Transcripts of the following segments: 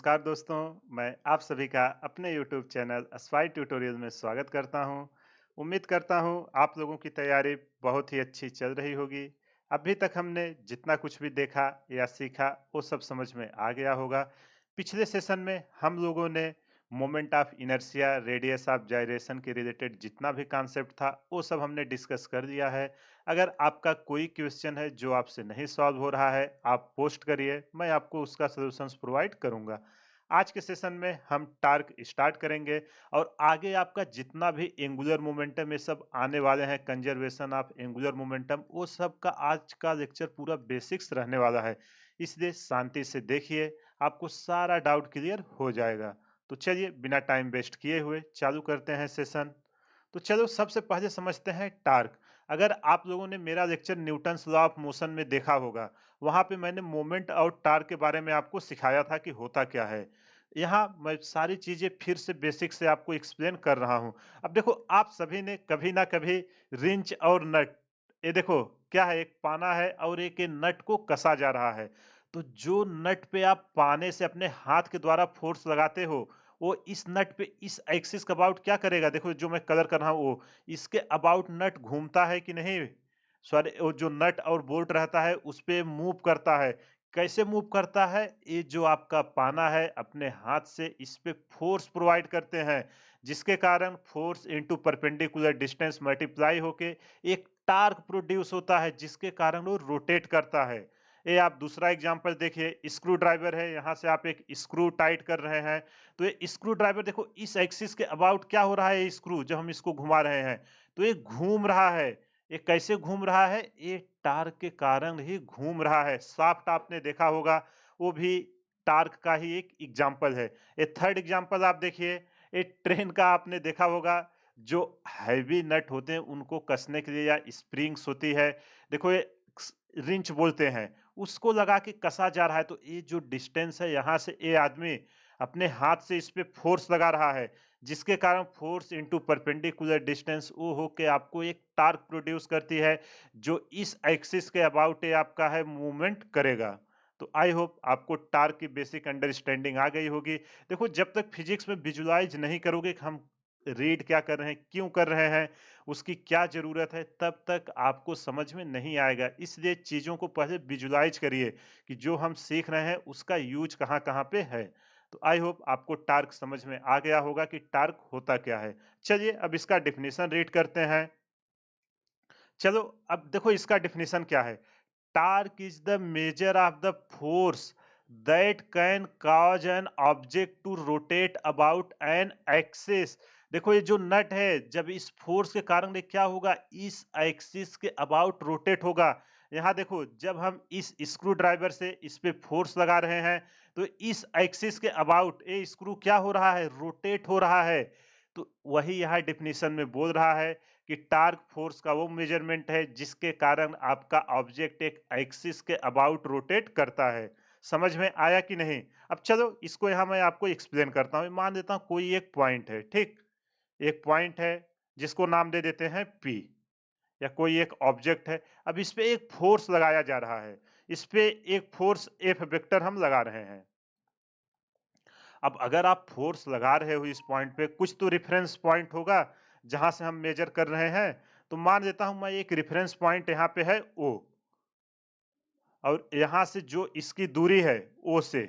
नमस्कार दोस्तों, मैं आप सभी का अपने YouTube चैनल अस्पाई ट्यूटोरियल में स्वागत करता हूं। उम्मीद करता हूं आप लोगों की तैयारी बहुत ही अच्छी चल रही होगी। अभी तक हमने जितना कुछ भी देखा या सीखा वो सब समझ में आ गया होगा। पिछले सेशन में हम लोगों ने moment of inertia, radius of gyration के रिलेटेड जितना भी कॉन्सेप्ट था वो सब हमने डिस्कस कर दिया है। अगर आपका कोई क्वेश्चन है जो आपसे नहीं सॉल्व हो रहा है, आप पोस्ट करिए, मैं आपको उसका सॉल्यूशंस प्रोवाइड करूंगा। आज के सेशन में हम टार्क स्टार्ट करेंगे और आगे आपका जितना भी एंगुलर मोमेंटम ये सब आने वाले हैं, कंजर्वेशन ऑफ एंगुलर मोमेंटम, वो सब का आज का लेक्चर पूरा बेसिक्स रहने वाला है। इसलिए शांति से देखिए, आपको सारा डाउट क्लियर हो जाएगा। तो चलिए बिना टाइम वेस्ट किए हुए चालू करते हैं सेशन। तो चलो सबसे पहले समझते हैं टार्क। अगर आप लोगों ने मेरा lecture Newton's law of motion में देखा होगा, वहां पे मैंने मोमेंट और टार्क के बारे में आपको सिखाया था कि होता क्या है। यहाँ मैं सारी चीजें फिर से बेसिक से आपको एक्सप्लेन कर रहा हूँ। अब देखो, आप सभी ने कभी ना कभी रिंच और नट, ये देखो क्या है, एक पाना है और एक ये नट को कसा जा रहा है। तो जो नट पे आप पाने से अपने हाथ के द्वारा फोर्स लगाते हो, वो इस नट पे इस एक्सिस के अबाउट क्या करेगा? देखो जो मैं कलर कर रहा हूँ वो इसके अबाउट नट घूमता है कि नहीं? सॉरी, वो जो नट और बोल्ट रहता है उस पे मूव करता है। कैसे मूव करता है? ये जो आपका पाना है अपने हाथ से इस पे फोर्स प्रोवाइड करते हैं, जिसके कारण force into perpendicular distance multiply होके एक टार्क प्रोड्यूस होता है, जिसके कारण वो रोटेट करता है। ये आप दूसरा एग्जांपल देखिए, स्क्रू ड्राइवर है, यहाँ से आप एक स्क्रू टाइट कर रहे हैं, तो ये स्क्रू ड्राइवर देखो इस एक्सिस के अबाउट क्या हो रहा है, ये स्क्रू जब हम इसको घुमा रहे हैं तो ये घूम रहा है। ये कैसे घूम रहा है? ये टार्क के कारण ही घूम रहा है। शाफ्ट आपने देखा होगा, वो भी टार्क का ही एक एग्जांपल है। ये थर्ड एग्जांपल आप देखिए, ये ट्रेन का आपने देखा होगा, जो हैवी नट होते हैं उनको कसने के लिए या स्प्रिंग्स होती है, देखो ये रिंच बोलते हैं, उसको लगा के कसा जा रहा है। तो ये जो डिस्टेंस है, यहाँ से ये आदमी अपने हाथ से इस पे फोर्स लगा रहा है, जिसके कारण फोर्स इनटू परपेंडिकुलर डिस्टेंस वो होके आपको एक टार्क प्रोड्यूस करती है, जो इस एक्सिस के अबाउट ये आपका है मूवमेंट करेगा। तो आई होप आपको टार्क की बेसिक अंडरस्टैंडिंग आ गई होगी। देखो, जब तक फिजिक्स में विजुलाइज नहीं करोगे कि हम रीड क्या कर रहे हैं, क्यों कर रहे हैं, उसकी क्या जरूरत है, तब तक आपको समझ में नहीं आएगा। इसलिए चीजों को पहले विजुलाइज करिए कि जो हम सीख रहे हैं उसका यूज कहाँ कहाँ पे है। तो आई होप आपको टार्क समझ में आ गया होगा कि टार्क होता क्या है। चलिए अब इसका डेफिनेशन रीड करते हैं। चलो, अब देखो इसका डेफिनेशन क्या है। Torque is the measure of the force that can cause an object to rotate about an axis. देखो ये जो नट है, जब इस फोर्स के कारण ये क्या होगा, इस एक्सिस के अबाउट रोटेट होगा। यहाँ देखो, जब हम इस स्क्रू ड्राइवर से इस पे फोर्स लगा रहे हैं, तो इस एक्सिस के अबाउट ये स्क्रू क्या हो रहा है, रोटेट हो रहा है। तो वही यहाँ डिफिनीशन में बोल रहा है कि टार्क फोर्स का वो मेजरमेंट है जिसके कारण आपका ऑब्जेक्ट एक एक्सिस के अबाउट रोटेट करता है। समझ में आया कि नहीं? अब चलो इसको यहाँ मैं आपको एक्सप्लेन करता हूँ। मान लेता हूँ कोई एक पॉइंट है, ठीक? एक पॉइंट है जिसको नाम दे देते हैं P, या कोई एक ऑब्जेक्ट है। अब इस पे एक फोर्स लगाया जा रहा है, इस पे एक फोर्स F वेक्टर हम लगा रहे हैं। अब अगर आप फोर्स लगा रहे हो इस पॉइंट पे, कुछ तो रेफरेंस पॉइंट होगा जहां से हम मेजर कर रहे हैं। तो मान लेता हूं मैं एक रेफरेंस पॉइंट यहाँ पे है O, और यहां से जो इसकी दूरी है O से,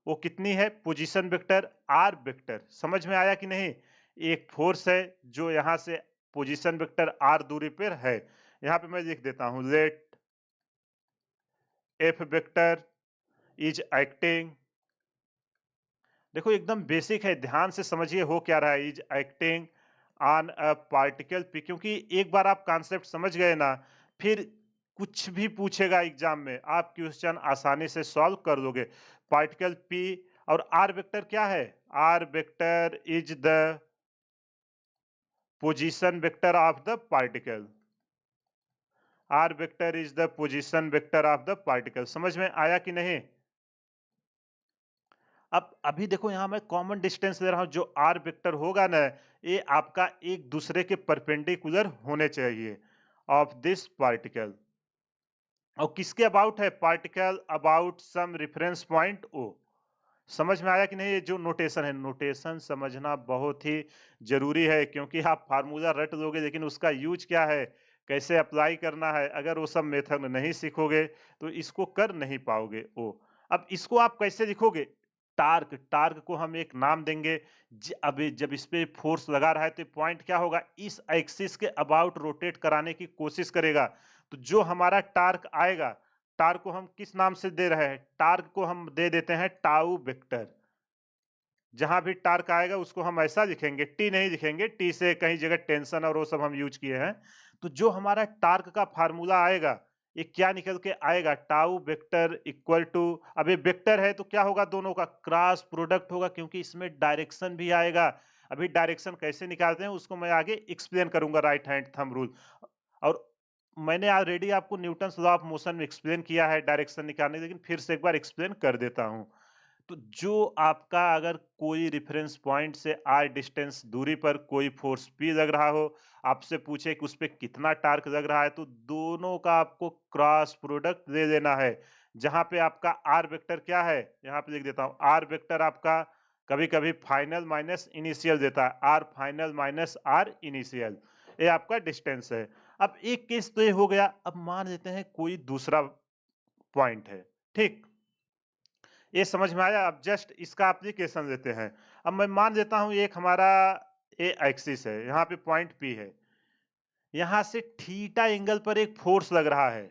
वो कितनी है? Position vector R vector. समझ में आया कि नहीं? एक फोर्स है जो यहां से पोजीशन वेक्टर R दूरी पर है। यहाँ पे मैं लिख देता हूं, let F vector is acting. देखो एकदम बेसिक है, ध्यान से समझिए हो क्या रहा है। Is acting on a particle P, क्योंकि एक बार आप कॉन्सेप्ट समझ गए ना, फिर कुछ भी पूछेगा एग्जाम में आप क्वेश्चन आसानी से सॉल्व कर दोगे। पार्टिकल पी, और आर वेक्टर क्या है? R vector is the position vector of the particle. R vector is the position vector of the particle. समझ में आया कि नहीं? अब अभी देखो, यहाँ मैं कॉमन डिस्टेंस ले रहा हूं, जो आर वेक्टर होगा ना, ये आपका एक दूसरे के परपेंडिकुलर होने चाहिए ऑफ दिस पार्टिकल। और किसके अबाउट है? Particle about some reference point O. समझ में आया कि नहीं? ये जो नोटेशन है, नोटेशन समझना बहुत ही जरूरी है, क्योंकि आप फार्मूला रट लोगे लेकिन उसका यूज क्या है, कैसे अप्लाई करना है, अगर वो सब मेथड नहीं सीखोगे तो इसको कर नहीं पाओगे। ओ अब इसको आप कैसे लिखोगे? टार्क, टार्क को हम एक नाम देंगे। अभी जब इस पे फोर्स लगा रहा है तो पॉइंट क्या होगा, इस एक्सिस के अबाउट रोटेट कराने की कोशिश करेगा। तो जो हमारा टार्क आएगा, टार्क को हम किस नाम से दे रहे हैं? टार्क को हम दे देते हैं टाउ वेक्टर। जहां भी टार्क आएगा उसको हम ऐसा लिखेंगे, टी नहीं लिखेंगे, टी से कहीं जगह टेंशन और वो सब हम यूज किए हैं। तो जो हमारा टार्क का फार्मूला आएगा, ये क्या निकल के आएगा? टाउ वेक्टर इक्वल टू, अब ये वेक्टर है तो क्या होगा, दोनों का क्रॉस प्रोडक्ट होगा, क्योंकि इसमें डायरेक्शन भी आएगा। अभी डायरेक्शन कैसे निकालते हैं उसको मैं आगे एक्सप्लेन करूंगा, राइट हैंड थंब रूल। और मैंने ऑलरेडी आपको न्यूटन्स लॉ ऑफ मोशन में एक्सप्लेन किया है डायरेक्शन निकालने, लेकिन फिर से एक बार एक्सप्लेन कर देता हूं। तो जो आपका अगर कोई रेफरेंस पॉइंट से आर डिस्टेंस दूरी पर कोई फोर्स पी लग रहा हो, आपसे पूछे कि उस पे कितना टार्क लग रहा है, तो दोनों का आपको क्रॉस प्रोडक्ट दे देना है। जहां पे आपका आर वेक्टर क्या है, यहाँ पे लिख देता हूं, आर वेक्टर आपका कभी कभी फाइनल माइनस इनिशियल देता है, R final minus R initial, ये आपका डिस्टेंस है। अब एक केस तो ये हो गया। अब मान लेते हैं कोई दूसरा पॉइंट है, ठीक, ये समझ में आया? अब जस्ट इसका एप्लीकेशन लेते हैं। अब मैं मान लेता हूं एक हमारा ए एक्सिस है, यहाँ पे पॉइंट पी है, यहां से थीटा एंगल पर एक फोर्स लग रहा है।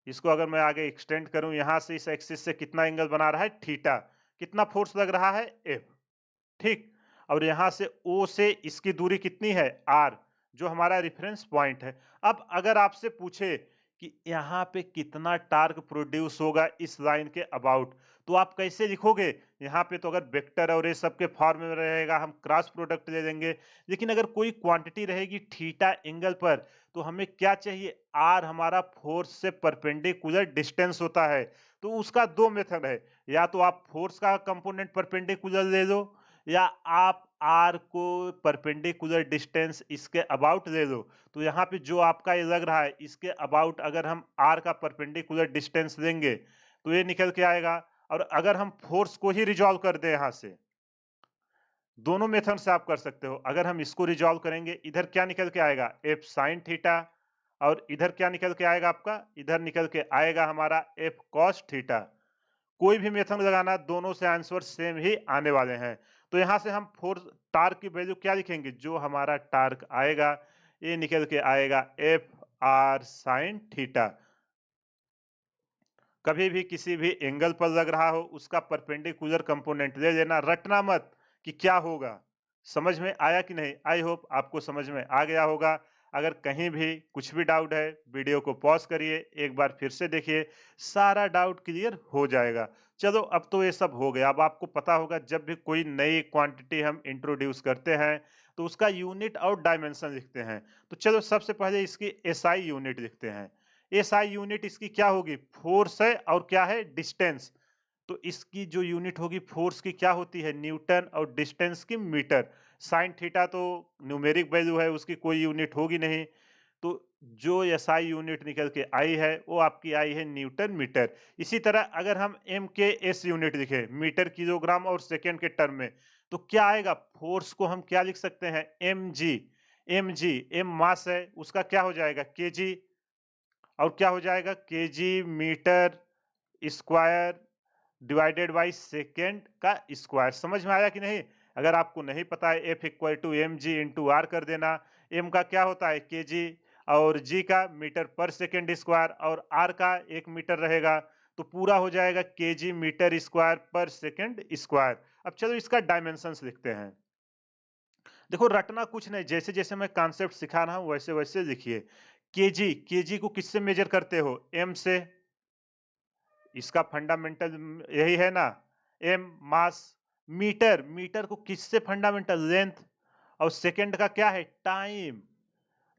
इसको अगर मैं आगे एक्सटेंड करूं, यहां से इस एक्सिस से कितना एंगल बना रहा है, थीटा, कितना फोर्स लग रहा है, एफ, ठीक। और यहां से ओ से इसकी दूरी कितनी है, आर, जो हमारा रेफरेंस पॉइंट है। अब अगर आपसे पूछे कि यहाँ पे कितना टार्क प्रोड्यूस होगा इस लाइन के अबाउट, तो आप कैसे लिखोगे? यहाँ पे तो अगर वेक्टर और ये सब के फॉर्म में रहेगा, हम क्रॉस प्रोडक्ट ले लेंगे। लेकिन अगर कोई क्वांटिटी रहेगी थीटा एंगल पर, तो हमें क्या चाहिए? आर हमारा फोर्स से परपेंडिकुलर डिस्टेंस होता है। तो उसका दो मेथड है, या तो आप फोर्स का कंपोनेंट परपेंडिकुलर ले लो, या आप आर को परपेंडिकुलर डिस्टेंस इसके अबाउट ले लो। तो यहाँ पे जो आपका ये लग रहा है, इसके अबाउट अगर हम आर का परपेंडिकुलर डिस्टेंस लेंगे तो ये निकल के आएगा। और अगर हम फोर्स को ही रिजॉल्व कर दे, यहां से दोनों मेथड से आप कर सकते हो। अगर हम इसको रिजॉल्व करेंगे, इधर क्या निकल के आएगा, एफ साइन थीटा, और इधर क्या निकल के आएगा आपका, इधर निकल के आएगा हमारा एफ कॉस थीटा। कोई भी मेथड लगाना, दोनों से आंसर सेम ही आने वाले हैं। तो यहां से हम फोर्स टार्क की वैल्यू क्या लिखेंगे, जो हमारा टार्क आएगा ये निकल के आएगा एफ आर साइन थीटा। कभी भी किसी भी एंगल पर लग रहा हो, उसका परपेंडिकुलर कंपोनेंट ले लेना, रटना मत कि क्या होगा। समझ में आया कि नहीं? आई होप आपको समझ में आ गया होगा। अगर कहीं भी कुछ भी डाउट है, वीडियो को पॉज करिए, एक बार फिर से देखिए, सारा डाउट क्लियर हो जाएगा। चलो अब तो ये सब हो गया। अब आपको पता होगा जब भी कोई नई क्वांटिटी हम इंट्रोड्यूस करते हैं तो उसका यूनिट और डायमेंशन लिखते हैं। तो चलो सबसे पहले इसकी एसआई यूनिट लिखते हैं। एसआई यूनिट इसकी क्या होगी, फोर्स है और क्या है, डिस्टेंस। तो इसकी जो यूनिट होगी फोर्स की क्या होती है, न्यूटन, और डिस्टेंस की मीटर। साइन थीटा तो न्यूमेरिक वैल्यू है, उसकी कोई यूनिट होगी नहीं। तो जो एसआई यूनिट निकल के आई है वो आपकी आई है न्यूटन मीटर। इसी तरह अगर हम एम के एस यूनिट लिखे, मीटर किलोग्राम और सेकेंड के टर्म में, तो क्या आएगा, फोर्स को हम क्या लिख सकते हैं, M G. M G, M mass है, उसका क्या हो जाएगा, के जी, और क्या हो जाएगा, KG metre square divided by second का स्क्वायर। समझ में आया कि नहीं? अगर आपको नहीं पता है, F equal to M G into R कर देना। एम का क्या होता है, के जी, और जी का मीटर पर सेकेंड स्क्वायर, और आर का 1 मीटर रहेगा। तो पूरा हो जाएगा के जी मीटर स्क्वायर पर सेकेंड स्क्वायर। अब चलो इसका डायमेंशंस लिखते हैं। देखो रटना कुछ नहीं, जैसे जैसे मैं कॉन्सेप्ट सिखा रहा हूं वैसे वैसे लिखिए। केजी, केजी को किससे मेजर करते हो, एम से, इसका फंडामेंटल यही है ना, एम मास। मीटर, मीटर को किससे फंडामेंटल, लेंथ, और सेकंड का क्या है, टाइम,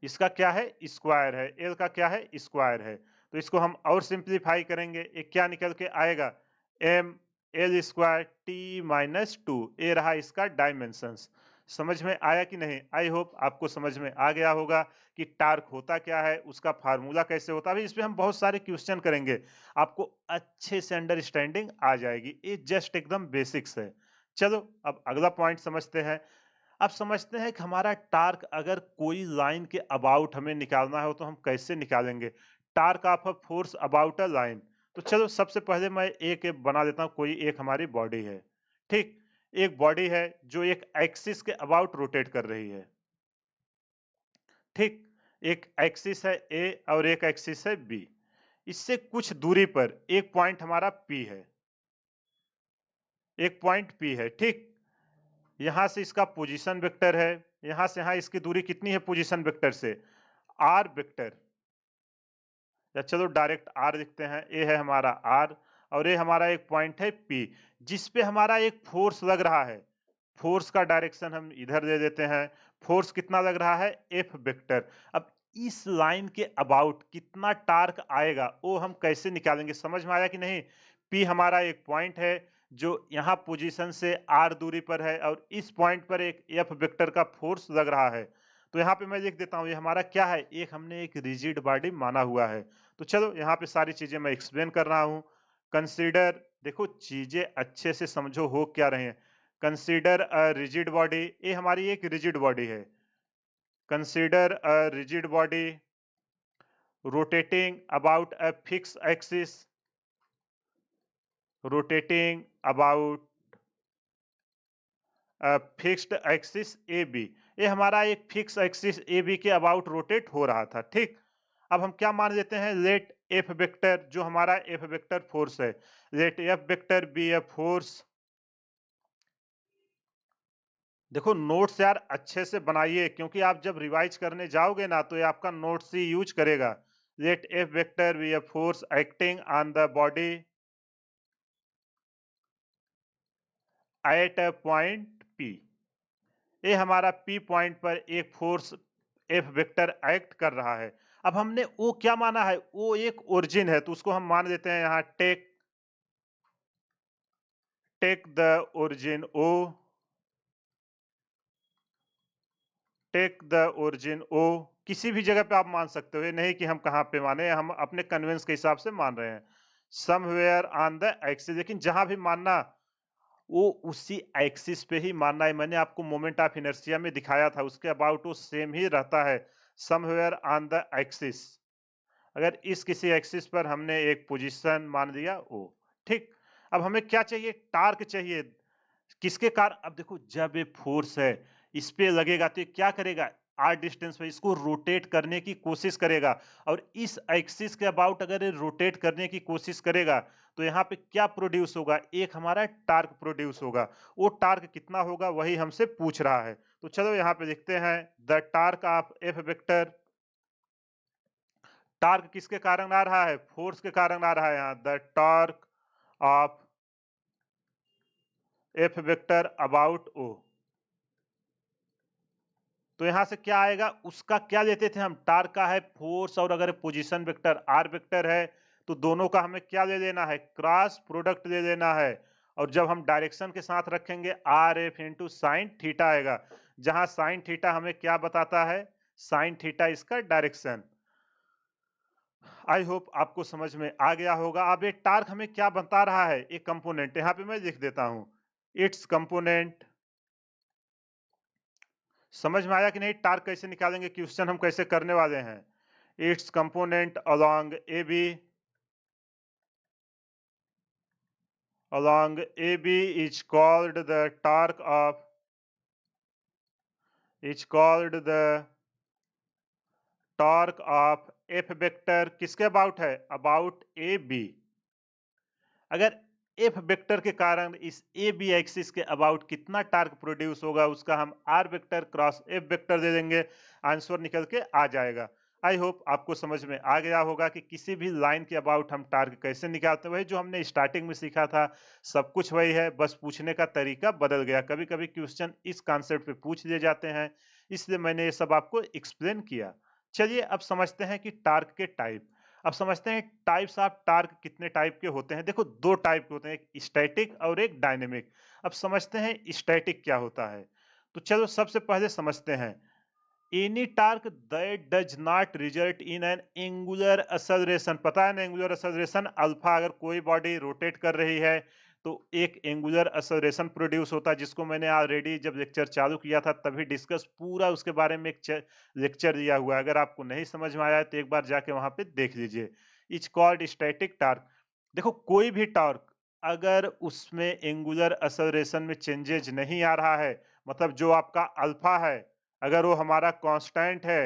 इसका क्या है, स्क्वायर है, एल का क्या है, स्क्वायर है। तो इसको हम और सिंप्लीफाई करेंगे, एक क्या निकल के आएगा, M L square T minus two, ये रहा इसका डायमेंशंस। समझ में आया कि नहीं? आई होप आपको समझ में आ गया होगा कि टार्क होता क्या है, उसका फार्मूला कैसे होता है। अभी इसपे हम बहुत सारे क्वेश्चन करेंगे, आपको अच्छे से अंडरस्टैंडिंग आ जाएगी। ये जस्ट एकदम बेसिक्स है। चलो अब अगला पॉइंट समझते हैं। अब समझते हैं कि हमारा टार्क अगर कोई लाइन के अबाउट हमें निकालना हो तो हम कैसे निकालेंगे? Torque of a force about a line. तो चलो सबसे पहले मैं एक बना देता हूँ, कोई एक हमारी बॉडी है, ठीक? एक बॉडी है जो एक एक्सिस के अबाउट रोटेट कर रही है, ठीक? एक एक्सिस है ए और एक एक्सिस है बी। इससे कुछ दूरी पर एक पॉइंट हमारा पी है, एक पॉइंट पी है, ठीक? यहां से इसका पोजीशन वेक्टर है, यहां से यहां इसकी दूरी कितनी है पोजीशन वेक्टर से? R vector. या चलो डायरेक्ट आर लिखते हैं, ए है हमारा आर और ये हमारा एक पॉइंट है पी, जिस पे हमारा एक फोर्स लग रहा है। फोर्स का डायरेक्शन हम इधर दे देते हैं। फोर्स कितना लग रहा है? F vector. अब इस लाइन के अबाउट कितना टार्क आएगा वो हम कैसे निकालेंगे? समझ में आया कि नहीं? पी हमारा एक पॉइंट है जो यहाँ पोजीशन से आर दूरी पर है और इस पॉइंट पर एक एफ वेक्टर का फोर्स लग रहा है। तो यहाँ पे मैं लिख देता हूँ, ये हमारा क्या है? एक हमने एक रिजिड बॉडी माना हुआ है। तो चलो यहाँ पे सारी चीजें मैं एक्सप्लेन कर रहा हूँ। कंसीडर, देखो चीजें अच्छे से समझो हो क्या रहे हैं। कंसीडर अ रिजिड बॉडी, ये हमारी एक रिजिड बॉडी है। Consider a rigid body rotating about a fix axis, rotating about fixed axis A B. ये हमारा एक फिक्स एक्सिस ए बी के अबाउट रोटेट हो रहा था, ठीक? अब हम क्या मान लेते हैं? लेट एफ वेक्टर, जो हमारा एफ वेक्टर फोर्स है, let F vector be a force. देखो नोट्स यार अच्छे से बनाइए, क्योंकि आप जब रिवाइज करने जाओगे ना तो ये आपका नोट्स ही यूज करेगा। Let F vector be a force acting on the body at a point P. ये हमारा पी पॉइंट पर एक फोर्स एफ वेक्टर एक्ट कर रहा है। अब हमने वो क्या माना है? वो एक ओरिजिन है, तो उसको हम मान देते हैं यहाँ take the origin O, take the origin O. किसी भी जगह पे आप मान सकते हो, ये नहीं कि हम कहाँ पे माने, हम अपने कन्वेंस के हिसाब से मान रहे हैं। समवेयर ऑन द एक्सिस, लेकिन जहां भी मानना वो उसी एक्सिस पे ही मानना है। मैंने आपको मोमेंट ऑफ इनर्शिया में दिखाया था, उसके अबाउट वो सेम ही रहता है, समवेयर ऑन द एक्सिस। अगर इस किसी एक्सिस पर हमने एक पोजीशन मान लिया ओ, ठीक? अब हमें क्या चाहिए? टार्क चाहिए। किसके कारण? अब देखो जब ये फोर्स है इस पे लगेगा तो ये क्या करेगा? आर डिस्टेंस पे इसको रोटेट करने की कोशिश करेगा, और इस एक्सिस के अबाउट अगर ये रोटेट करने की कोशिश करेगा तो यहाँ पे क्या प्रोड्यूस होगा? एक हमारा टार्क प्रोड्यूस होगा। वो टार्क कितना होगा वही हमसे पूछ रहा है। तो चलो यहाँ पे लिखते हैं the torque of F vector. Torque किसके कारण आ रहा है? फोर्स के कारण आ रहा है। यहाँ the torque of F vector about O. तो यहां से क्या आएगा? उसका क्या लेते थे हम? टार्क का है फोर्स, और अगर पोजीशन वेक्टर आर वेक्टर है तो दोनों का हमें क्या ले लेना है? क्रॉस प्रोडक्ट ले लेना है। और जब हम डायरेक्शन के साथ रखेंगे R F into sine theta आएगा, जहां साइन थीटा हमें क्या बताता है? साइन थीटा इसका डायरेक्शन। आई होप आपको समझ में आ गया होगा। अब ये टार्क हमें क्या बता रहा है? एक कंपोनेंट यहाँ पे मैं लिख देता हूं, इट्स कंपोनेंट। समझ में आया कि नहीं? टार्क कैसे निकालेंगे, क्वेश्चन हम कैसे करने वाले हैं। It's component along AB is called the torque of, is called the torque of F vector। किसके अबाउट है? About A B. अगर एफ वेक्टर के कारण इस ए बी एक्सिस के अबाउट कितना टार्क प्रोड्यूस होगा उसका हम R vector cross F vector दे देंगे, आंसर निकल के आ जाएगा। आई होप आपको समझ में आ गया होगा कि किसी भी लाइन के अबाउट हम टार्क कैसे निकालते हैं। वही जो हमने स्टार्टिंग में सीखा था, सब कुछ वही है, बस पूछने का तरीका बदल गया। कभी कभी क्वेश्चन इस कॉन्सेप्ट पे पूछ लिए जाते हैं, इसलिए मैंने ये सब आपको एक्सप्लेन किया। चलिए अब समझते हैं कि टार्क के टाइप। अब समझते हैं टाइप्स ऑफ टार्क कितने टाइप के होते हैं। देखो दो टाइप के होते हैं, एक स्टैटिक और एक डायनेमिक। अब समझते हैं स्टैटिक क्या होता है। तो चलो सबसे पहले समझते हैं। Any torque that does not result in an angular acceleration, पता है ना एंगुलर एक्सेलरेशन अल्फा, अगर कोई बॉडी रोटेट कर रही है तो एक एंगुलर एक्सेलरेशन प्रोड्यूस होता है, जिसको मैंने ऑलरेडी जब लेक्चर चालू किया था तभी डिस्कस पूरा उसके बारे में एक लेक्चर दिया हुआ है। अगर आपको नहीं समझ में आया तो एक बार जाके वहां पे देख लीजिए। It's called static torque. देखो कोई भी टॉर्क अगर उसमें एंगुलर एक्सेलरेशन में चेंजेज नहीं आ रहा है, मतलब जो आपका अल्फा है अगर वो हमारा कांस्टेंट है,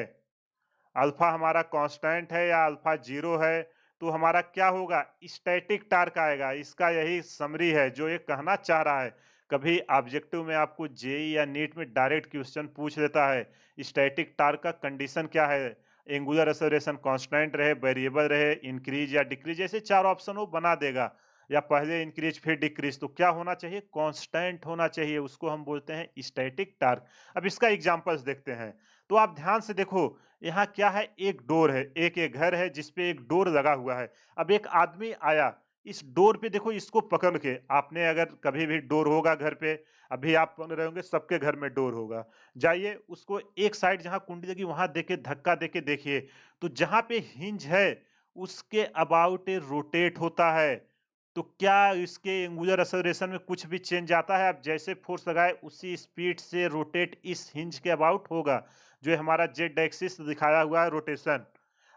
अल्फा हमारा कांस्टेंट है या अल्फा जीरो है, तो हमारा क्या होगा, स्टैटिक टार्क आएगा। इसका यही समरी है जो ये कहना चाह रहा है। कभी ऑब्जेक्टिव में आपको जेई या नीट में डायरेक्ट क्वेश्चन पूछ लेता है स्टैटिक टार्क का कंडीशन क्या है, एंगुलर एक्सेलरेशन कांस्टेंट रहे, वेरिएबल रहे, इंक्रीज या डिक्रीज, ऐसे चार ऑप्शन वो बना देगा, या पहले इंक्रीज फिर डिक्रीज। तो क्या होना चाहिए, कांस्टेंट होना चाहिए, उसको हम बोलते हैं स्टैटिक टार्क। अब इसका एग्जांपल्स देखते हैं। तो आप ध्यान से देखो, यहाँ क्या है, एक डोर है, एक घर है जिसपे एक डोर लगा हुआ है। अब एक आदमी आया, इस डोर पे देखो, इसको पकड़ के, आपने अगर कभी भी डोर होगा घर पे, अभी आप पकड़ रहे होंगे, सबके घर में डोर होगा, जाइए उसको एक साइड जहां कुंडी लगी वहां देके धक्का देके देखिए, तो जहां पे हिंज है उसके अबाउट रोटेट होता है। तो क्या इसके एंगुलर एक्सेलरेशन में कुछ भी चेंज आता है, आप जैसे फोर्स लगाए उसी स्पीड से रोटेट इस हिंज के अबाउट होगा, जो हमारा जेड एक्सिस दिखाया हुआ है रोटेशन।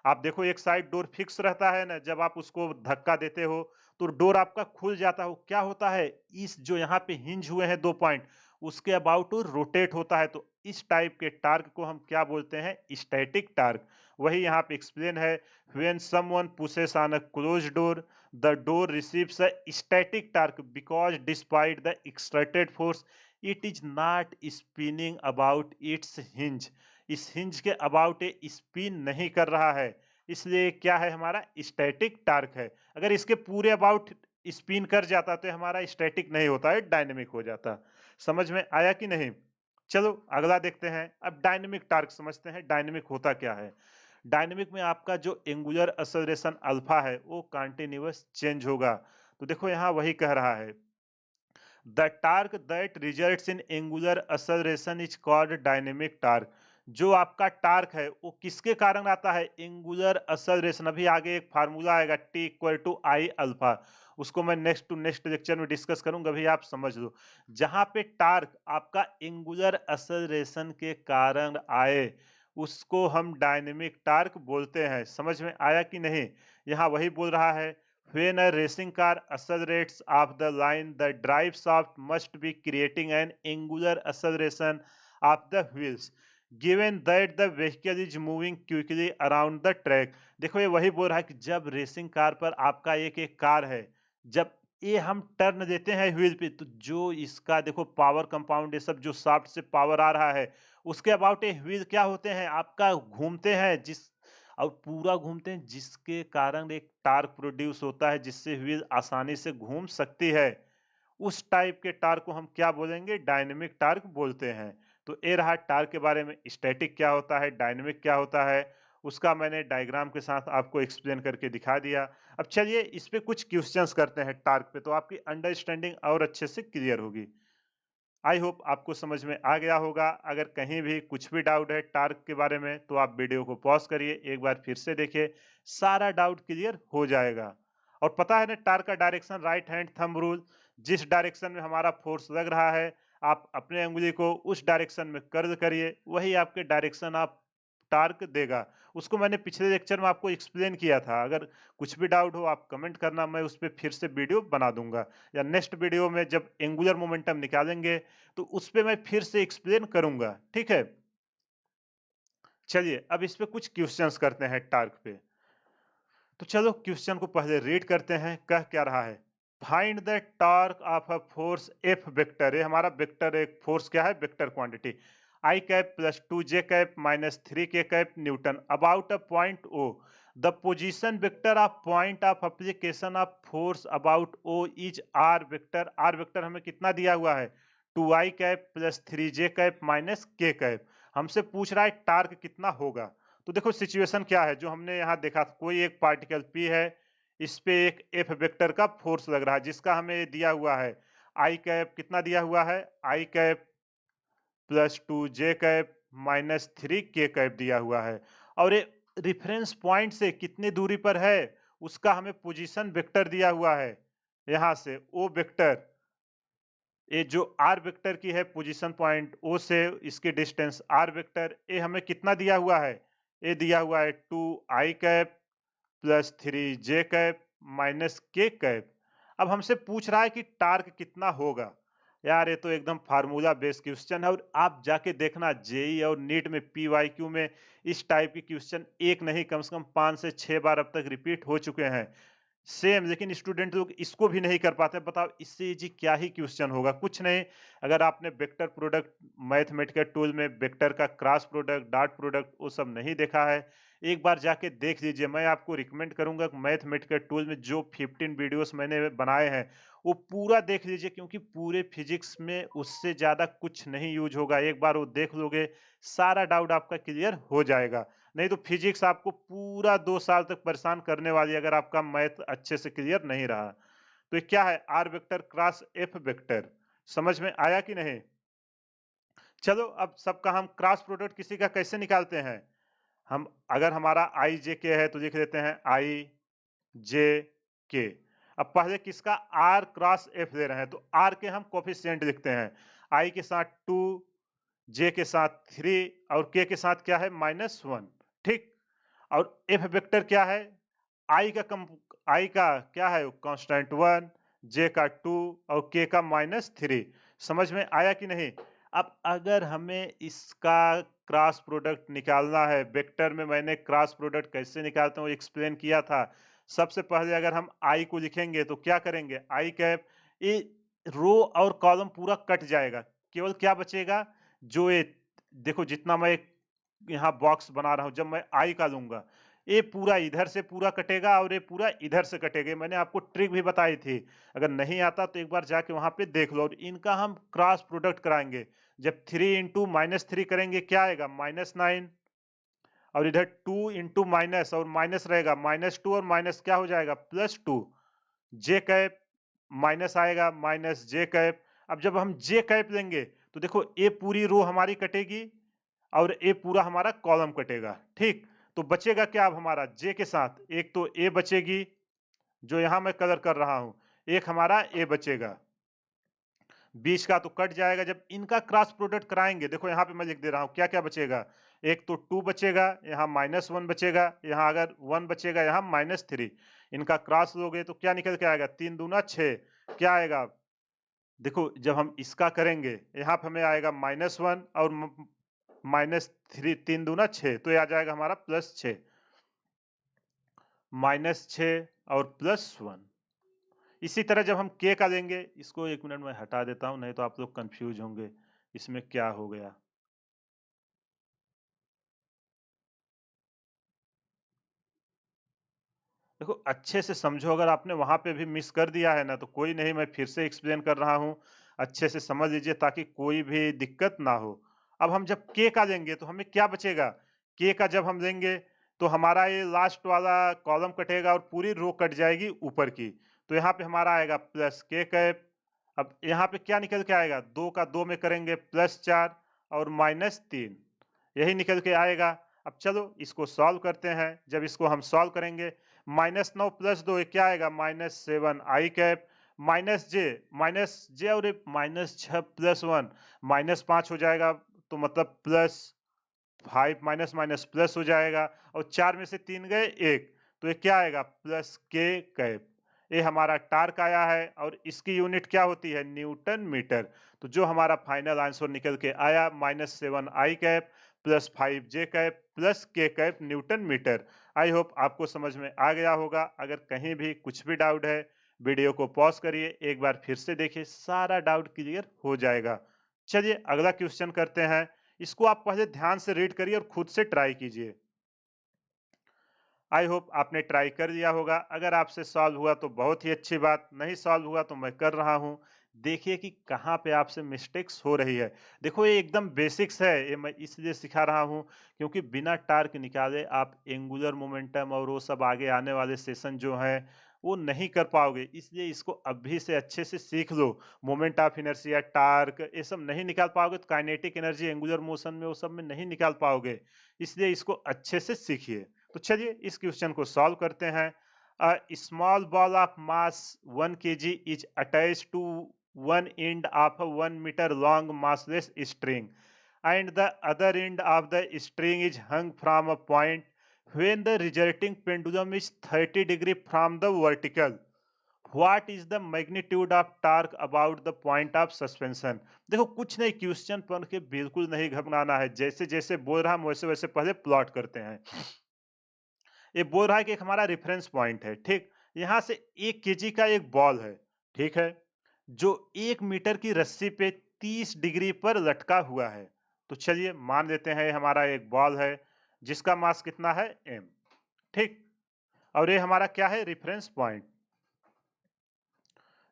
आप देखो एक साइड डोर फिक्स रहता है ना, जब आप उसको धक्का देते हो तो डोर आपका खुल जाता हो, क्या होता है, इस जो यहाँ पे हिंज हुए हैं दो पॉइंट, उसके अबाउट रोटेट होता है। तो इस टाइप के टार्क को हम क्या बोलते हैं, स्टैटिक टार्क। वही यहाँ पे एक्सप्लेन है, when someone pushes on a close door the door receives a static torque because despite the exerted force it is not spinning about its hinge, इस हिंज के अबाउट स्पिन नहीं कर रहा है, इसलिए क्या है, हमारा स्टैटिक टार्क है। अगर इसके पूरे अबाउट स्पिन कर जाता तो हमारा स्टैटिक नहीं होता है, डायनेमिक हो जाता। समझ में आया कि नहीं। चलो अगला देखते हैं। अब डायनेमिक टार्क समझते हैं, डायनेमिक होता क्या है। डायनेमिक में आपका जो एंगुलर एक्सेलरेशन अल्फा है वो कंटिन्यूअस चेंज होगा। तो देखो यहाँ वही कह रहा है, the torque that results in angular acceleration is called dynamic torque. जो आपका टार्क है वो किसके कारण आता है, एंगुलर एक्सेलरेशन। अभी आगे एक फार्मूला आएगा T equal to I alpha, उसको मैं नेक्स्ट टू नेक्स्ट लेक्चर में डिस्कस करूंगा, अभी आप समझ लो। जहां पे टार्क आपका एंगुलर एक्सेलरेशन के कारण आए उसको हम डायनेमिक टार्क बोलते हैं। समझ में आया कि नहीं। यहाँ वही बोल रहा है, when a racing car accelerates off the line the drive shaft must be creating an angular acceleration of the wheels given that the vehicle is moving quickly around the track। देखो ये वही बोल रहा है कि जब रेसिंग कार पर आपका एक एक कार है, जब ये हम टर्न देते हैं व्हील पे, तो जो इसका देखो पावर कंपाउंड, ये सब जो शाफ्ट से पावर आ रहा है उसके अबाउट ये व्हील क्या होते हैं, आपका घूमते हैं, जिस और पूरा घूमते हैं, जिसके कारण एक टार्क प्रोड्यूस होता है जिससे व्हील आसानी से घूम सकती है। उस टाइप के टार्क को हम क्या बोलेंगे, डायनेमिक टार्क बोलते हैं। तो ये रहा टार्क के बारे में, स्टैटिक क्या होता है, डायनेमिक क्या होता है, उसका मैंने डायग्राम के साथ आपको एक्सप्लेन करके दिखा दिया। अब चलिए इस पे कुछ क्वेश्चंस करते हैं टार्क पे, तो आपकी अंडरस्टैंडिंग और अच्छे से क्लियर होगी। आई होप आपको समझ में आ गया होगा। अगर कहीं भी कुछ भी डाउट है टार्क के बारे में तो आप वीडियो को पॉज करिए, एक बार फिर से देखिए, सारा डाउट क्लियर हो जाएगा। और पता है ना टार्क का direction, right hand thumb rule, जिस डायरेक्शन में हमारा फोर्स लग रहा है आप अपने उंगली को उस डायरेक्शन में कर्ल करिए, वही आपके डायरेक्शन आप टार्क देगा। उसको मैंने पिछले लेक्चर में आपको एक्सप्लेन किया था। अगर कुछ भी डाउट हो आप कमेंट करना, मैं उस पर फिर से वीडियो बना दूंगा, या नेक्स्ट वीडियो में जब एंगुलर मोमेंटम निकालेंगे तो उस पे मैं फिर से एक्सप्लेन करूंगा, ठीक है। चलिए अब इस पे कुछ क्वेश्चंस करते हैं टार्क पे। तो चलो क्वेश्चन को पहले रीड करते हैं, कह क्या रहा है, find the torque of a force F vector. ये हमारा वेक्टर, एक फोर्स क्या है, vector quantity, I cap plus 2 J cap minus 3 K cap newton about a point O. The position vector of point of application of force about O is R vector. R vector हमें कितना दिया हुआ है, 2i cap plus 3j cap minus K cap. हमसे पूछ रहा है torque कितना होगा। तो देखो सिचुएशन क्या है, जो हमने यहाँ देखा था, कोई एक पार्टिकल P है, इस पे एक F वेक्टर का फोर्स लग रहा है जिसका हमें दिया हुआ है आई कैप, कितना दिया हुआ है, I cap plus 2j cap minus 3k cap दिया हुआ है। और ये रिफरेंस पॉइंट से कितनी दूरी पर है उसका हमें पोजीशन वेक्टर दिया हुआ है। यहाँ से ओ वेक्टर, ये जो आर वेक्टर की है पोजीशन पॉइंट ओ से इसकी डिस्टेंस आर वेक्टर, ये हमें कितना दिया हुआ है, ये दिया हुआ है 2i cap plus 3j cap minus k cap. अब हमसे पूछ रहा है कि टार्क कितना होगा। यार ये तो एकदम फार्मूला बेस्ड क्वेश्चन है, और आप जाके देखना जेई और नीट में पीवाईक्यू में इस टाइप के क्वेश्चन एक नहीं कम से कम 5 से 6 बार अब तक रिपीट हो चुके हैं सेम, लेकिन स्टूडेंट लोग इसको भी नहीं कर पाते। बताओ इससे इजी क्या ही क्वेश्चन होगा, कुछ नहीं। अगर आपने वेक्टर प्रोडक्ट मैथमेटिकल टूल में वेक्टर का क्रॉस प्रोडक्ट, डॉट प्रोडक्ट वो सब नहीं देखा है, एक बार जाके देख लीजिए। मैं आपको रिकमेंड करूंगा मैथमेटिकल टूल में जो 15 वीडियोस मैंने बनाए हैं वो पूरा देख लीजिए, क्योंकि पूरे फिजिक्स में उससे ज्यादा कुछ नहीं यूज होगा। एक बार वो देख लोगे सारा डाउट आपका क्लियर हो जाएगा। नहीं तो फिजिक्स आपको पूरा 2 साल तक परेशान करने वाली है अगर आपका मैथ अच्छे से क्लियर नहीं रहा। तो ये क्या है, R vector cross F vector. समझ में आया कि नहीं? चलो अब सबका हम क्रॉस प्रोडक्ट किसी का कैसे निकालते हैं। हम अगर हमारा आई जे के है तो लिख देते हैं आई जे के। अब पहले किसका आर क्रॉस एफ ले रहे हैं तो आर के हम कोफिशिएंट लिखते हैं। आई के साथ 2, जे के साथ 3 और के साथ क्या है -1। ठीक। और एफ वेक्टर क्या है, आई का क्या है कांस्टेंट 1, जे का 2 और के का -3। समझ में आया कि नहीं? अब अगर हमें इसका क्रॉस प्रोडक्ट निकालना है, वेक्टर में मैंने क्रॉस प्रोडक्ट कैसे निकालते हैं वो एक्सप्लेन किया था। सबसे पहले अगर हम आई को लिखेंगे तो क्या करेंगे, आई कैप, ये रो और कॉलम पूरा कट जाएगा, केवल क्या बचेगा, जो ये देखो जितना मैं यहाँ बॉक्स बना रहा हूं, जब मैं आई का लूंगा ये पूरा इधर से पूरा कटेगा और ये पूरा इधर से कटेगा। मैंने आपको ट्रिक भी बताई थी, अगर नहीं आता तो एक बार जाके वहां पे देख लो। और इनका हम क्रॉस प्रोडक्ट कराएंगे, जब 3 इंटू -3 करेंगे क्या आएगा -9, और इधर 2 इंटू माइनस और माइनस रहेगा -2 और माइनस क्या हो जाएगा +2, जे कैप माइनस आएगा -j कैप। अब जब हम जे कैप लेंगे तो देखो ये पूरी रो हमारी कटेगी और ए पूरा हमारा कॉलम कटेगा। ठीक। तो बचेगा क्या अब हमारा जे के साथ, एक तो ए बचेगी जो यहां मैं कलर कर रहा हूं, एक हमारा ए बचेगा, बीच का तो कट जाएगा। जब इनका क्रॉस प्रोडक्ट कराएंगे देखो यहाँ पे मैं लिख दे रहा हूं क्या क्या बचेगा, एक तो 2 बचेगा, यहाँ -1 बचेगा, यहाँ अगर 1 बचेगा, यहाँ -3। इनका क्रॉस लोगे तो क्या निकल के आएगा, 3 दूना 6, क्या आएगा देखो जब हम इसका करेंगे यहाँ पे हमें आएगा -1 और -3, 3 दूना 6, तो ये आ जाएगा हमारा +6, -6 और +1। इसी तरह जब हम के का लेंगे, इसको 1 मिनट में हटा देता हूं नहीं तो आप लोग कंफ्यूज होंगे इसमें क्या हो गया। देखो अच्छे से समझो, अगर आपने वहां पे भी मिस कर दिया है ना तो कोई नहीं, मैं फिर से एक्सप्लेन कर रहा हूँ, अच्छे से समझ लीजिए ताकि कोई भी दिक्कत ना हो। अब हम जब के का लेंगे तो हमें क्या बचेगा, के का जब हम लेंगे तो हमारा ये लास्ट वाला कॉलम कटेगा और पूरी रो कट जाएगी ऊपर की। तो यहाँ पे हमारा आएगा +k कैप। अब यहाँ पे क्या निकल के आएगा, 2 का 2 में करेंगे +4 और -3, यही निकल के आएगा। अब चलो इसको सॉल्व करते हैं। जब इसको हम सॉल्व करेंगे, -9 + 2 ये क्या आएगा -7i कैप, माइनस जे और -6 + 1 -5 हो जाएगा, तो मतलब +5 माइनस माइनस प्लस हो जाएगा, और 4 में से 3 गए 1, तो ये क्या आएगा +k कैप। ये हमारा टार्क आया है और इसकी यूनिट क्या होती है, न्यूटन मीटर। तो जो हमारा फाइनल आंसर निकल के आया -7i cap +5j cap +k cap newton metre. I hope आपको समझ में आ गया होगा। अगर कहीं भी कुछ भी डाउट है, वीडियो को पॉज करिए, एक बार फिर से देखिए, सारा डाउट क्लियर हो जाएगा। चलिए अगला क्वेश्चन करते हैं। इसको आप पहले ध्यान से रीड करिए और खुद से ट्राई कीजिए। आई होप आपने ट्राई कर लिया होगा। अगर आपसे सॉल्व हुआ तो बहुत ही अच्छी बात, नहीं सॉल्व हुआ तो मैं कर रहा हूं। देखिए कि कहां पे आपसे मिस्टेक्स हो रही है। देखो ये एकदम बेसिक्स है, ये मैं इसलिए सिखा रहा हूं क्योंकि बिना टार्क निकाले आप एंगुलर मोमेंटम और वो सब आगे आने वाले सेशन जो है वो नहीं कर पाओगे। इसलिए इसको अभी से अच्छे से सीख लो। मोमेंट ऑफ इनर्शिया, टार्क, ये सब नहीं निकाल पाओगे तो काइनेटिक एनर्जी, एंगुलर मोशन में, वो सब में नहीं निकाल पाओगे। इसलिए इसको अच्छे से सीखिए। तो चलिए इस क्वेश्चन को सॉल्व करते हैं। A small ball of mass 1 kg is attached to one end of a 1 meter long massless string, and the other end of the string is hung from a point when the resulting pendulum is 30 degree from the vertical. What is the magnitude of torque about the point of suspension? देखो कुछ नहीं, question पढ़ के बिल्कुल नहीं घबराना है। जैसे जैसे बोल रहा हम वैसे वैसे पहले प्लॉट करते हैं। ये बोल रहा है कि एक हमारा रेफरेंस पॉइंट है, ठीक। यहाँ से 1 केजी का एक बॉल है, ठीक है, जो 1 मीटर की रस्सी पे 30 डिग्री पर लटका हुआ है। तो चलिए मान लेते हैं ये हमारा एक बॉल है जिसका मास कितना है, m, ठीक। और ये हमारा क्या है, रेफरेंस पॉइंट।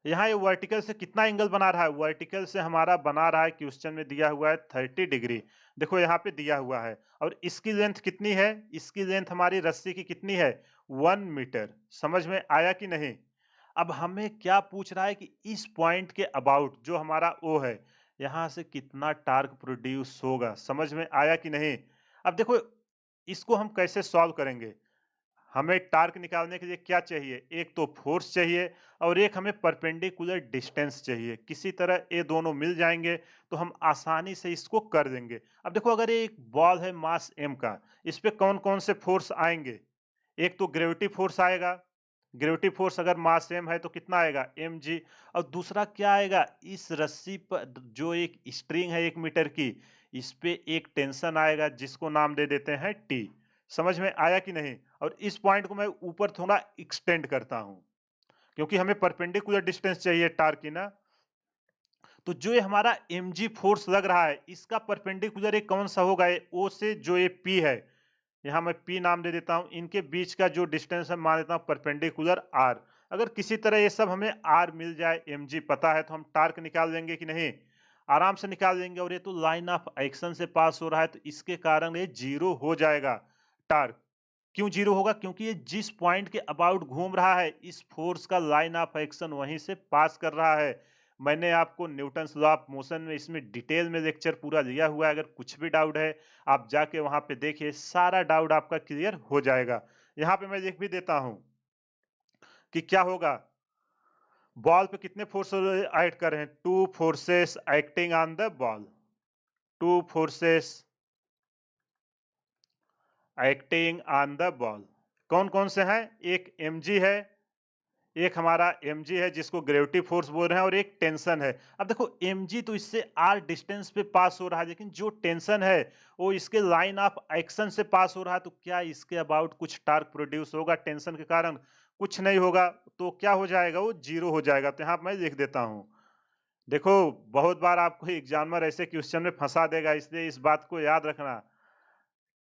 यहाँ ये वर्टिकल से कितना एंगल बना रहा है, वर्टिकल से हमारा बना रहा है, क्वेश्चन में दिया हुआ है 30 डिग्री। देखो यहाँ पे दिया हुआ है। और इसकी लेंथ कितनी है, इसकी लेंथ हमारी रस्सी की कितनी है, 1 मीटर। समझ में आया कि नहीं? अब हमें क्या पूछ रहा है कि इस पॉइंट के अबाउट जो हमारा O है, यहाँ से कितना टार्क प्रोड्यूस होगा। समझ में आया कि नहीं? अब देखो इसको हम कैसे सॉल्व करेंगे। हमें टार्क निकालने के लिए क्या चाहिए, एक तो फोर्स चाहिए और एक हमें परपेंडिकुलर डिस्टेंस चाहिए। किसी तरह ये दोनों मिल जाएंगे तो हम आसानी से इसको कर देंगे। अब देखो अगर ये एक बॉल है मास m का, इस पे कौन कौन से फोर्स आएंगे, एक तो ग्रेविटी फोर्स आएगा। ग्रेविटी फोर्स अगर मास m है तो कितना आएगा, mg। और दूसरा क्या आएगा, इस रस्सी पर जो एक स्ट्रिंग है 1 मीटर की, इस पे एक टेंशन आएगा जिसको नाम दे देते हैं T। समझ में आया कि नहीं? और इस पॉइंट को मैं ऊपर थोड़ा एक्सटेंड करता हूं क्योंकि हमें परपेंडिकुलर डिस्टेंस चाहिए टार्क की ना। तो जो ये हमारा mg फोर्स लग रहा है, इसका परपेंडिकुलर एक कौन सा होगा, ये O से जो ये P है, यहाँ मैं P नाम दे देता हूं, इनके बीच का जो डिस्टेंस है मान लेता हूं परपेंडिकुलर R। अगर किसी तरह ये सब हमें R मिल जाए, mg पता है, तो हम टार्क निकाल लेंगे कि नहीं, आराम से निकाल लेंगे। और ये तो लाइन ऑफ एक्शन से पास हो रहा है तो इसके कारण ये जीरो हो जाएगा टार्क। क्यों जीरो होगा, क्योंकि ये जिस पॉइंट के अबाउट घूम रहा है, इस फोर्स का लाइन ऑफ एक्शन वहीं से पास कर रहा है। मैंने आपको न्यूटन्स लॉ ऑफ मोशन में इसमें डिटेल में लेक्चर पूरा दिया हुआ है। अगर कुछ भी डाउट है आप जाके वहां पे देखिए, सारा डाउट आपका क्लियर हो जाएगा। यहाँ पे मैं लिख भी देता हूं कि क्या होगा, बॉल पे कितने फोर्स एक्ट कर रहे हैं, 2 forces acting on the ball, 2 forces acting on the ball. कौन कौन से हैं, एक mg है, एक हमारा mg है जिसको ग्रेविटी फोर्स बोल रहे हैं, और एक टेंशन है। अब देखो mg तो इससे r डिस्टेंस पे पास हो रहा है, लेकिन जो टेंशन है वो इसके लाइन ऑफ एक्शन से पास हो रहा है। तो क्या इसके अबाउट कुछ टार्क प्रोड्यूस होगा टेंशन के कारण, कुछ नहीं होगा। तो क्या हो जाएगा, वो जीरो हो जाएगा। तो यहाँ मैं लिख देता हूं। देखो बहुत बार आपको एग्जामिनर ऐसे क्वेश्चन में फंसा देगा, इसलिए इस बात को याद रखना,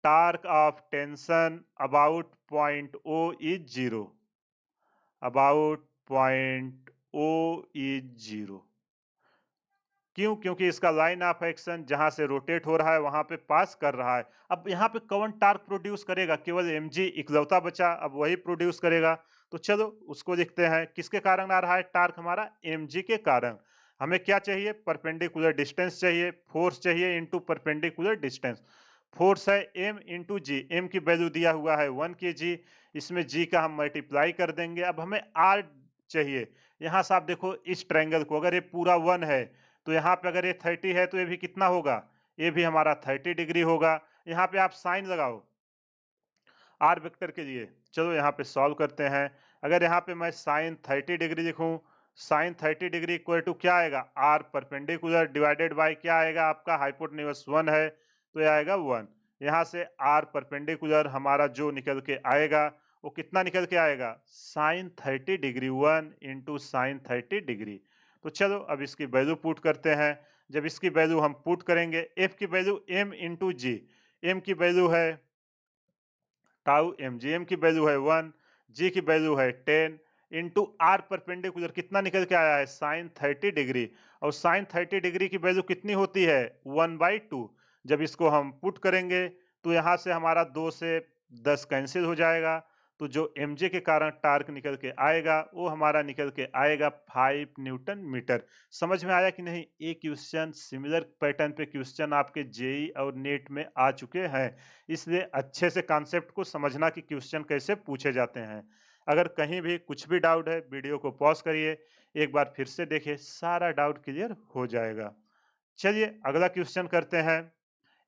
torque of tension about point O is zero, about point O is zero. क्यों, क्योंकि इसका लाइन ऑफ एक्शन जहां से रोटेट हो रहा है वहां पे पास कर रहा है। अब यहाँ पे कौन टार्क प्रोड्यूस करेगा, केवल mg इकलौता बचा, अब वही प्रोड्यूस करेगा। तो चलो उसको लिखते हैं, किसके कारण आ रहा है टार्क, हमारा mg के कारण। हमें क्या चाहिए, परपेंडिकुलर डिस्टेंस चाहिए, फोर्स चाहिए इनटू परपेंडिकुलर डिस्टेंस। फोर्स है m इंटू जी, m की वैल्यू दिया हुआ है 1 kg, इसमें g का हम मल्टीप्लाई कर देंगे। अब हमें r चाहिए। यहाँ से आप देखो इस ट्रायंगल को, अगर ये पूरा 1 है तो यहाँ पे अगर ये 30 है तो ये भी कितना होगा, ये भी हमारा 30 डिग्री होगा। यहाँ पे आप साइन लगाओ आर वेक्टर के लिए। चलो यहाँ पे सॉल्व करते हैं। अगर यहाँ पे मैं साइन 30 डिग्री लिखूं, साइन 30 डिग्री इक्वल टू क्या आएगा, आर परपेंडिकुलर डिवाइडेड बाय क्या आएगा आपका, हाइपोटेन्यूज 1 है तो ये आएगा 1। यहाँ से आर परपेंडिकुलर हमारा जो निकल के आएगा वो कितना निकल के आएगा, sine 30 degree, 1 into sine 30 degree. तो चलो अब इसकी वैल्यू पुट करते हैं। जब इसकी वैल्यू हम पुट करेंगे, एफ की वैल्यू m इंटू जी, एम की वैल्यू है टाउ एम, जी एम की वैल्यू है 1, जी की वैल्यू है 10 इंटू आर परपेंडिकुलर कितना निकल के आया है, साइन 30 डिग्री। और साइन 30 डिग्री की वैल्यू कितनी होती है, 1/2। जब इसको हम पुट करेंगे तो यहाँ से हमारा 2 से 10 कैंसिल हो जाएगा, तो जो mj के कारण टार्क निकल के आएगा वो हमारा निकल के आएगा 5 न्यूटन मीटर। समझ में आया कि नहीं? ये क्वेश्चन सिमिलर पैटर्न पे क्वेश्चन आपके जेई और नेट में आ चुके हैं, इसलिए अच्छे से कॉन्सेप्ट को समझना कि क्वेश्चन कैसे पूछे जाते हैं। अगर कहीं भी कुछ भी डाउट है वीडियो को पॉज करिए, एक बार फिर से देखिए, सारा डाउट क्लियर हो जाएगा। चलिए अगला क्वेश्चन करते हैं।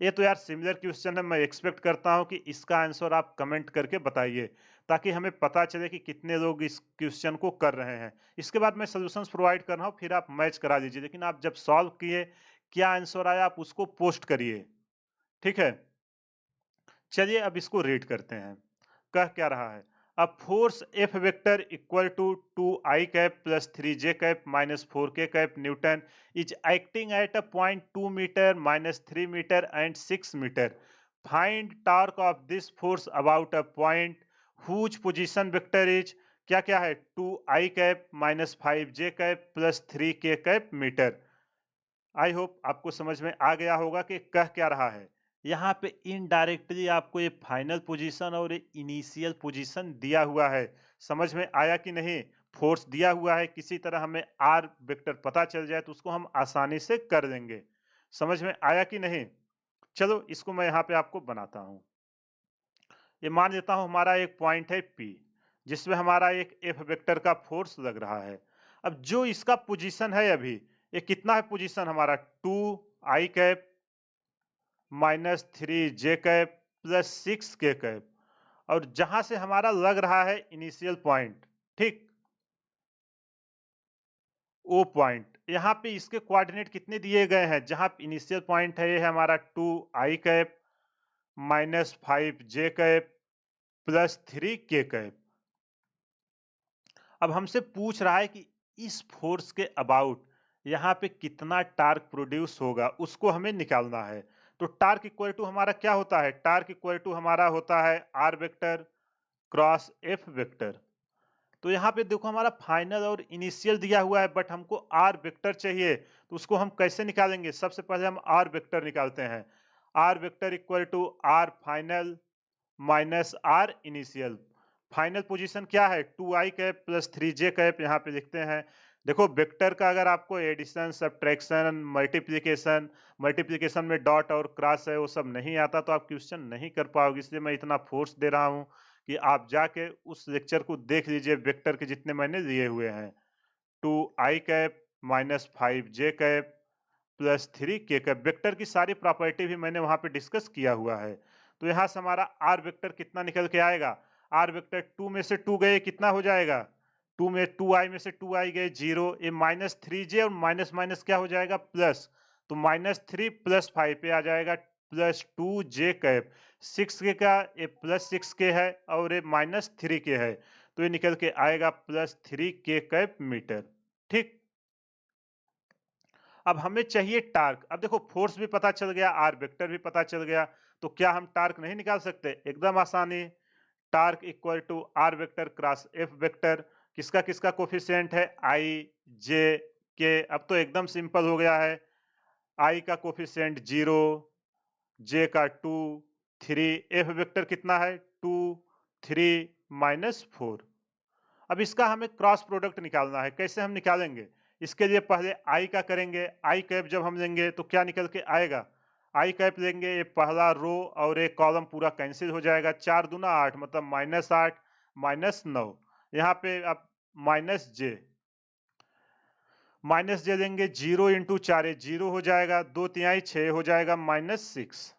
ये तो यार सिमिलर क्वेश्चन है, मैं एक्सपेक्ट करता हूं कि इसका आंसर आप कमेंट करके बताइए, ताकि हमें पता चले कि कितने लोग इस क्वेश्चन को कर रहे हैं। इसके बाद मैं सॉल्यूशंस प्रोवाइड कर रहा हूं, फिर आप मैच करा लीजिए, लेकिन आप जब सॉल्व किए क्या आंसर आया आप उसको पोस्ट करिए, ठीक है? चलिए अब इसको रीड करते हैं। कह क्या रहा है? A force F vector equal to 2i cap plus 3j cap minus 4k cap newton is acting at a point 2 metre minus 3 metre and 6 metre. Find torque of this force about a point whose position vector is क्या क्या है? 2i cap minus 5j cap plus 3k cap metre. I hope आपको समझ में आ गया होगा कि कह क्या रहा है। यहाँ पे इनडायरेक्टली आपको ये फाइनल पोजीशन और ये इनिशियल पोजीशन दिया हुआ है। समझ में आया कि नहीं? फोर्स दिया हुआ है, किसी तरह हमें आर वेक्टर पता चल जाए तो उसको हम आसानी से कर देंगे। समझ में आया कि नहीं? चलो इसको मैं यहाँ पे आपको बनाता हूँ। ये मान लेता हूँ हमारा एक पॉइंट है P, जिसमें हमारा एक F वेक्टर का फोर्स लग रहा है। अब जो इसका पोजीशन है अभी, ये कितना है पोजीशन हमारा? 2i cap minus 3j cap plus 6k cap, और जहां से हमारा लग रहा है इनिशियल पॉइंट, ठीक, ओ पॉइंट, यहाँ पे इसके कोऑर्डिनेट कितने दिए गए हैं? जहां इनिशियल पॉइंट है ये है हमारा 2i cap minus 5j cap plus 3k cap. अब हमसे पूछ रहा है कि इस फोर्स के अबाउट यहाँ पे कितना टार्क प्रोड्यूस होगा, उसको हमें निकालना है। तो टार्क इक्वल टू हमारा क्या होता है? टार्क इक्वल टू हमारा होता है R vector cross F vector. तो यहाँ पे देखो हमारा फाइनल और इनिशियल दिया हुआ है, बट हमको आर वेक्टर चाहिए, तो उसको हम कैसे निकालेंगे? सबसे पहले हम आर वेक्टर निकालते हैं। R vector equal to R final minus R initial. Final position क्या है? 2i cap plus 3j cap, यहाँ पे लिखते हैं। देखो वेक्टर का अगर आपको एडिशन सब्ट्रैक्शन मल्टीप्लिकेशन, मल्टीप्लिकेशन में डॉट और क्रॉस है वो सब नहीं आता तो आप क्वेश्चन नहीं कर पाओगे, इसलिए मैं इतना फोर्स दे रहा हूँ कि आप जाके उस लेक्चर को देख लीजिए, वेक्टर के जितने मैंने लिए हुए हैं। 2i cap minus 5j cap plus 3k cap, vector की सारी प्रॉपर्टी भी मैंने वहां पे डिस्कस किया हुआ है। तो यहाँ से हमारा आर वेक्टर कितना निकल के आएगा? आर वेक्टर 2 में से 2 गए कितना हो जाएगा? 2 में 2i में से 2i गए 0, ये माइनस 3j और माइनस माइनस क्या हो जाएगा? प्लस। तो माइनस 3 प्लस 5 पे आ जाएगा प्लस 2j कैप। 6k का ये प्लस 6k है और ये माइनस 3k है, तो ये निकल के आएगा प्लस 3k कैप मीटर, ठीक। अब हमें चाहिए टार्क। अब देखो फोर्स भी पता चल गया, आर वेक्टर भी पता चल गया, तो क्या हम टार्क नहीं निकाल सकते? एकदम आसानी। Torque equal to R vector cross F vector, किसका किसका कोफिशिएंट है? आई जे के। अब तो एकदम सिंपल हो गया है। आई का कोफिशिएंट 0, जे का 2, 3, एफ वेक्टर कितना है? 2, 3 माइनस 4। अब इसका हमें क्रॉस प्रोडक्ट निकालना है। कैसे हम निकालेंगे? इसके लिए पहले आई का करेंगे। आई कैप जब हम लेंगे तो क्या निकल के आएगा? आई कैप लेंगे, ये पहला रो और एक कॉलम पूरा कैंसिल हो जाएगा। 4 दूना 8 मतलब माइनस 8 माइनस 9। यहाँ पे आप माइनस जे लेंगे, 0 इंटू 4 जीरो हो जाएगा, 2 तिहाई 6 हो जाएगा माइनस 6।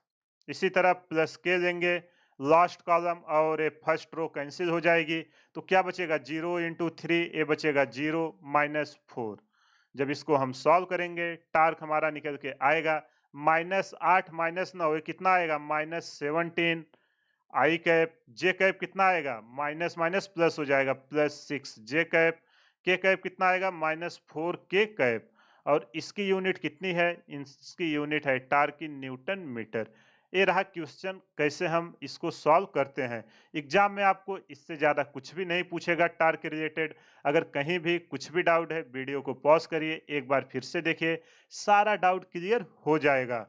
इसी तरह प्लस के लेंगे, लास्ट कॉलम और फर्स्ट रो कैंसिल हो जाएगी, तो क्या बचेगा? 0 इंटू 3, ये बचेगा 0 माइनस 4। जब इसको हम सॉल्व करेंगे टार्क हमारा निकल के आएगा माइनस 8 माइनस 9, ये कितना आएगा? माइनस 17। आई कैप जे कैप कितना आएगा? माइनस माइनस प्लस हो जाएगा, प्लस 6 जे कैप। के कैप कितना आएगा? माइनस 4 के कैप। और इसकी यूनिट कितनी है? इसकी यूनिट है टार्क की न्यूटन मीटर। ये रहा क्वेश्चन, कैसे हम इसको सॉल्व करते हैं। एग्जाम में आपको इससे ज्यादा कुछ भी नहीं पूछेगा टार्क के रिलेटेड। अगर कहीं भी कुछ भी डाउट है वीडियो को पॉज करिए, एक बार फिर से देखिए, सारा डाउट क्लियर हो जाएगा।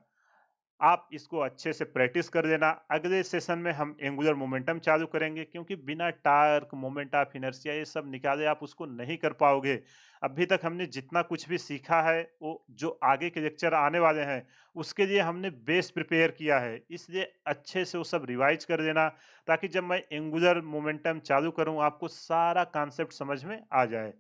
आप इसको अच्छे से प्रैक्टिस कर देना। अगले सेशन में हम एंगुलर मोमेंटम चालू करेंगे, क्योंकि बिना टार्क, मोमेंट ऑफ इनर्शिया ये सब निकाले आप उसको नहीं कर पाओगे। अभी तक हमने जितना कुछ भी सीखा है, वो जो आगे के लेक्चर आने वाले हैं, उसके लिए हमने बेस प्रिपेयर किया है। इसलिए अच्छे से वो सब रिवाइज कर देना, ताकि जब मैं एंगुलर मोमेंटम चालू करूँ, आपको सारा कॉन्सेप्ट समझ में आ जाए।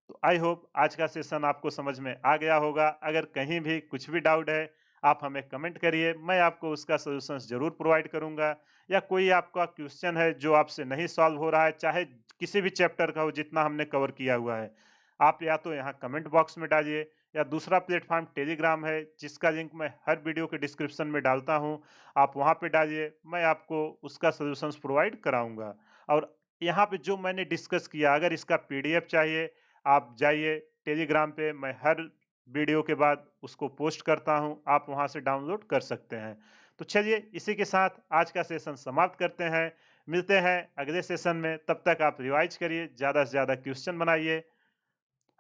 तो आई होप आज का सेशन आपको समझ में आ गया होगा। अगर कहीं भी कुछ भी डाउट है, आप हमें कमेंट करिए, मैं आपको उसका सॉल्यूशंस जरूर प्रोवाइड करूंगा। या कोई आपका क्वेश्चन है जो आपसे नहीं सॉल्व हो रहा है, चाहे किसी भी चैप्टर का हो जितना हमने कवर किया हुआ है, आप या तो यहाँ कमेंट बॉक्स में डालिए, या दूसरा प्लेटफॉर्म टेलीग्राम है, जिसका लिंक मैं हर वीडियो के डिस्क्रिप्शन में डालता हूँ, आप वहाँ पे डालिए, मैं आपको उसका सॉल्यूशंस प्रोवाइड कराऊंगा। और यहाँ पे जो मैंने डिस्कस किया, अगर इसका पीडीएफ चाहिए, आप जाइए टेलीग्राम पे, मैं हर वीडियो के बाद उसको पोस्ट करता हूं, आप वहां से डाउनलोड कर सकते हैं। तो चलिए, इसी के साथ आज का सेशन समाप्त करते हैं। मिलते हैं अगले सेशन में, तब तक आप रिवाइज करिए, ज़्यादा से ज़्यादा क्वेश्चन बनाइए,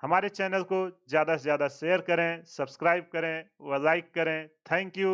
हमारे चैनल को ज़्यादा से ज़्यादा शेयर करें, सब्सक्राइब करें व लाइक करें। Thank you.